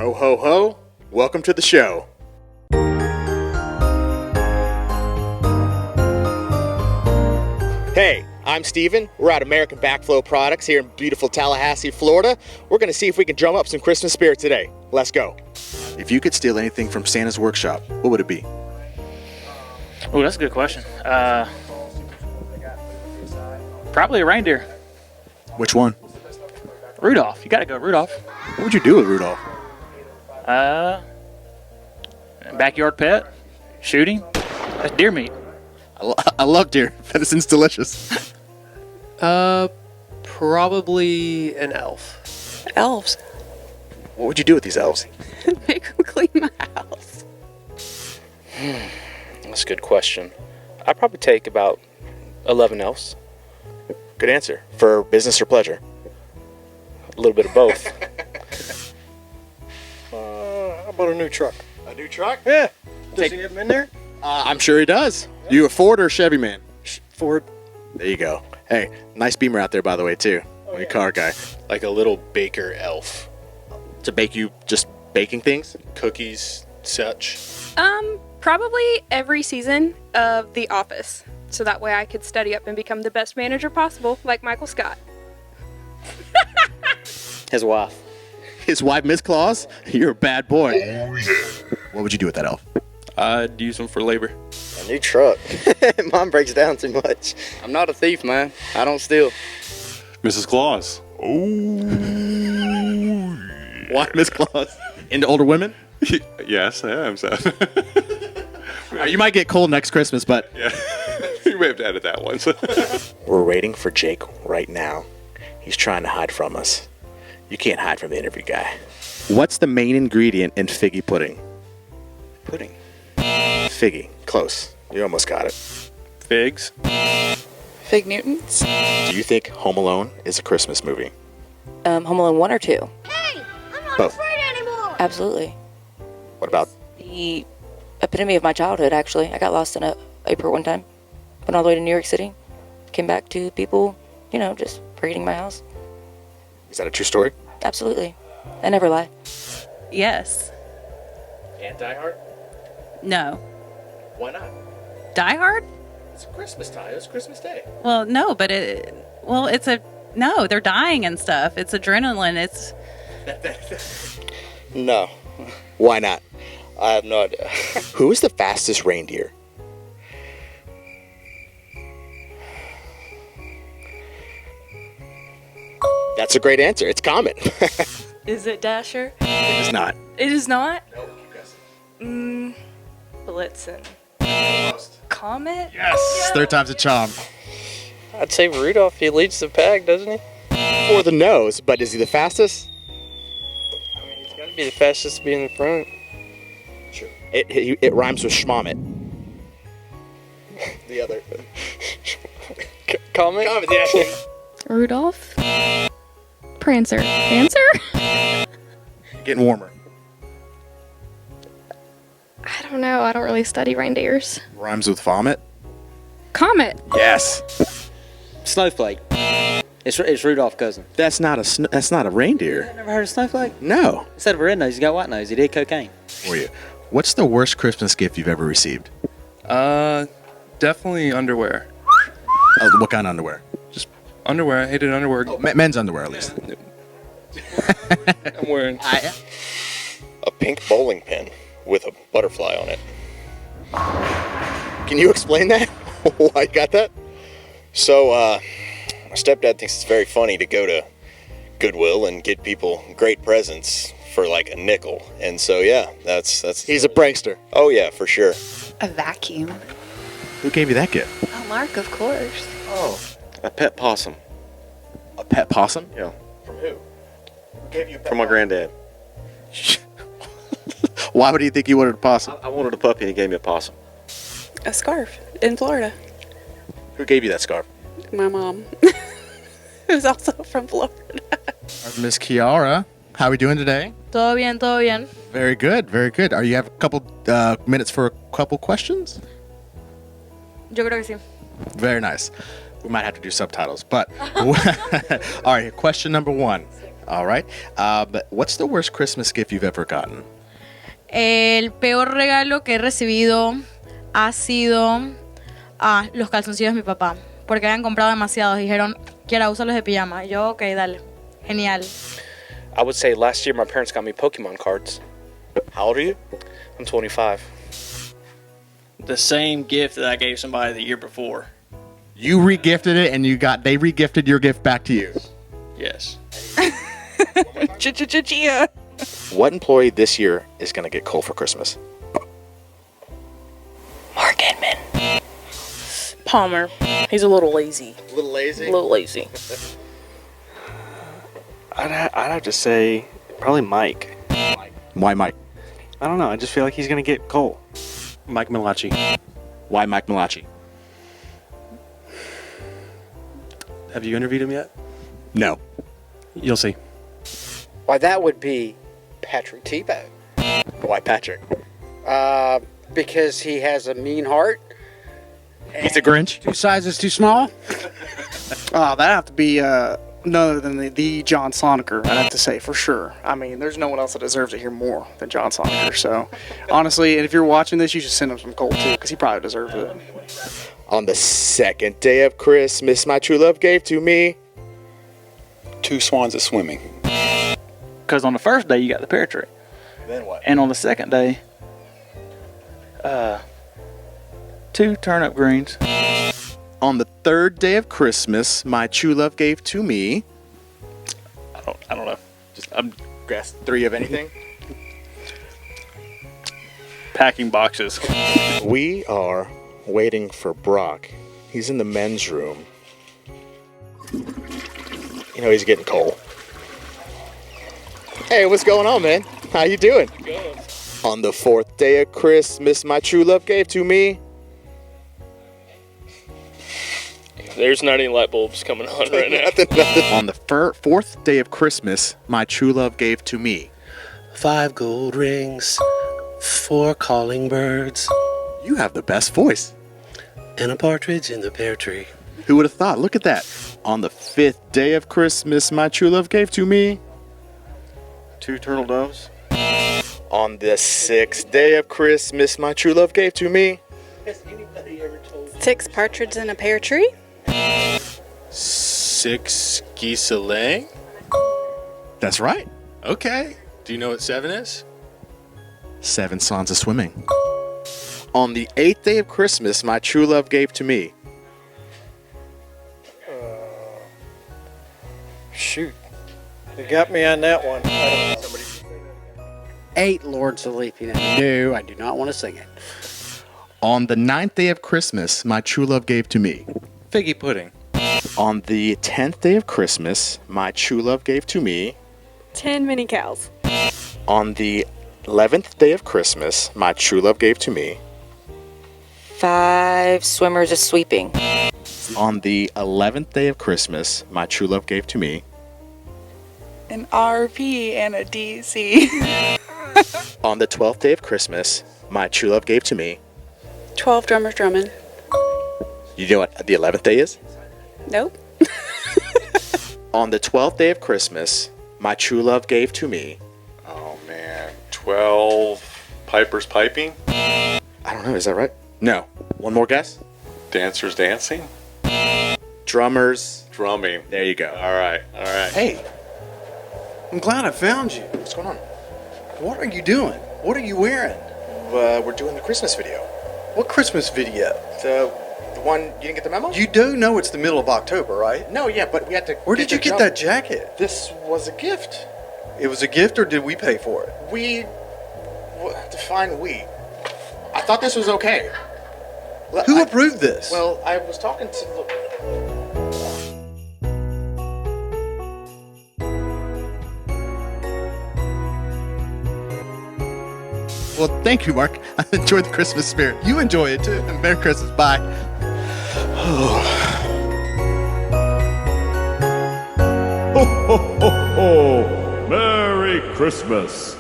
Ho, ho, ho. Welcome to the show. Hey, I'm Steven. We're at American Backflow Products here in beautiful Tallahassee, Florida. We're going to see if we can drum up some Christmas spirit today. Let's go. If you could steal anything from Santa's workshop, what would it be? Oh, that's a good question. Probably a reindeer. Which one? Rudolph. You gotta go Rudolph. What would you do with Rudolph? Backyard pet. Shooting. That's deer meat. I love deer. Venison's delicious. Probably an elf. Elves. What would you do with these elves? Make them clean my house. That's a good question. I'd probably take about 11 elves. Good answer. For business or pleasure? A little bit of both. How about a new truck? A new truck? Yeah. Does he have them in there? I'm sure he does. You a Ford or a Chevy man? Ford. There you go. Hey, nice Beamer out there, by the way, too. I'm a car guy. Like a little baker elf. To bake you just baking things? Cookies, such. Probably every season of The Office. So that way I could study up and become the best manager possible, like Michael Scott. His wife. His wife, Miss Claus? You're a bad boy. Oh, yeah. What would you do with that elf? I'd use them for labor. A new truck. Mom breaks down too much. I'm not a thief, man. I don't steal. Mrs. Claus. Why Miss Claus? Into older women? Yes, I am, so. You might get cold next Christmas, but... Yeah, you may have to edit that one. So. We're waiting for Jake right now. He's trying to hide from us. You can't hide from the interview guy. What's the main ingredient in figgy pudding? Pudding. Figgy. Close. You almost got it. Figs. Fig Newtons. Do you think Home Alone is a Christmas movie? Home Alone 1 or 2? Hey, I'm not Both. afraid anymore. Absolutely. What about... The epitome of my childhood, actually. I got lost in a airport one time. Went all the way to New York City. Came back to people, just raiding my house. Is that a true story? Absolutely. I never lie. Yes. And Die Hard? No. Why not? Die Hard? It's Christmas time. It's Christmas Day. Well, no, but no, they're dying and stuff. It's adrenaline. It's... No. Why not? I have no idea. Who is the fastest reindeer? That's a great answer. It's Comet. Is it Dasher? It is not. It is not? No, keep guessing. Blitzen. Comet? Yes. Third time's a charm. I'd say Rudolph. He leads the pack, doesn't he? For the nose, but is he the fastest? I mean, he's got to be the fastest to be in the front. Sure. It rhymes with schmommet. The other. Comment? Comet, yeah. Rudolph? Prancer. Answer? Getting warmer. I don't know. I don't really study reindeers. Rhymes with vomit. Comet. Yes. Snowflake. It's Rudolph's cousin. That's not a reindeer. You never heard of Snowflake? No. Instead of a red nose, he's got white nose. He did cocaine. For you. What's the worst Christmas gift you've ever received? Definitely underwear. What kind of underwear? Just underwear. I hated underwear. Oh, men's underwear, at least. I'm wearing A pink bowling pin with a butterfly on it. Can you explain that? Why you got that? So, my stepdad thinks it's very funny to go to Goodwill and get people great presents for like a nickel. And so, yeah, that's... He's a prankster. Oh, yeah, for sure. A vacuum. Who gave you that gift? Oh, Mark, of course. Oh. A pet possum. A pet possum? Yeah. From who? Who gave you a pet From my granddad. Why would he think you wanted a possum? I wanted a puppy and he gave me a possum. A scarf in Florida. Who gave you that scarf? My mom. Who's also from Florida. Miss Kiara. How are we doing today? Todo bien, todo bien. Very good, very good. You have a couple minutes for a couple questions? Yo creo que sí. Very nice. We might have to do subtitles, but... All right, question number 1. All right. But what's the worst Christmas gift you've ever gotten? El peor regalo que he recibido ha sido los calzoncillos de mi papá. Porque habían comprado demasiados. Dijeron, quiera, úsalos de pijama. Y yo, ok, dale. Genial. I would say last year my parents got me Pokemon cards. How old are you? I'm 25. The same gift that I gave somebody the year before. You regifted it, and they regifted your gift back to you. Yes. Chia. What employee this year is going to get coal for Christmas? Mark Edmond. Palmer. He's a little lazy. A little lazy? A little lazy. I'd have to say probably Mike. Why Mike? I don't know. I just feel like he's going to get coal. Mike Malachi. Why Mike Malachi? Have you interviewed him yet? No. You'll see. Why, that would be Patrick Tebow. Why Patrick? Because he has a mean heart. He's a Grinch? 2 sizes too small? Oh, that'd have to be none other than the John Soneker, I'd have to say, for sure. I mean, there's no one else that deserves it here more than John Soneker. So, honestly, and if you're watching this, you should send him some coal, too, because he probably deserves it. On the second day of Christmas, my true love gave to me 2 swans at swimming. Because on the first day, you got the pear tree. Then what? And on the second day, 2 turnip greens. On the third day of Christmas, my true love gave to me. I don't know. I'm guess 3 of anything. Packing boxes. We are waiting for Brock. He's in the men's room. You know he's getting coal. Hey, what's going on, man? How you doing? Good. On the fourth day of Christmas, my true love gave to me. There's not any light bulbs coming on right now. Nothing. On the fourth day of Christmas, my true love gave to me 5 gold rings, 4 calling birds, You have the best voice. and a partridge in the pear tree. Who would have thought? Look at that. On the 5th day of Christmas, my true love gave to me 2 turtle doves. On the 6th day of Christmas, my true love gave to me 6 partridges in a pear tree. 6 geese a laying? That's right. Okay. Do you know what 7 is? 7 swans a swimming. On the 8th day of Christmas, my true love gave to me Shoot. You got me on that one. 8 Lords of Leaping. No, I do not want to sing it. On the 9th day of Christmas, my true love gave to me Figgy pudding. On the 10th day of Christmas, my true love gave to me 10 mini cows. On the 11th day of Christmas, my true love gave to me 5 swimmers a sweeping. On the 11th day of Christmas, my true love gave to me An RP and a DC. On the 12th day of Christmas, my true love gave to me 12 drummers drumming. You know what the 11th day is? Nope. On the 12th day of Christmas, my true love gave to me. Oh man, 12 pipers piping? I don't know, is that right? No. One more guess? Dancers dancing? Drummers drumming. There you go. All right. Hey, I'm glad I found you. What's going on? What are you doing? What are you wearing? We're doing the Christmas video. What Christmas video? The one, you didn't get the memo? You do know it's the middle of October, right? No, yeah, but we had to. Where did you get that jacket? This was a gift. It was a gift, or did we pay for it? Define we. I thought this was okay. Who approved this? Well, I was talking to. Well, thank you, Mark. I enjoyed the Christmas spirit. You enjoy it too. Merry Christmas. Bye. Ho, ho, ho, ho. Merry Christmas.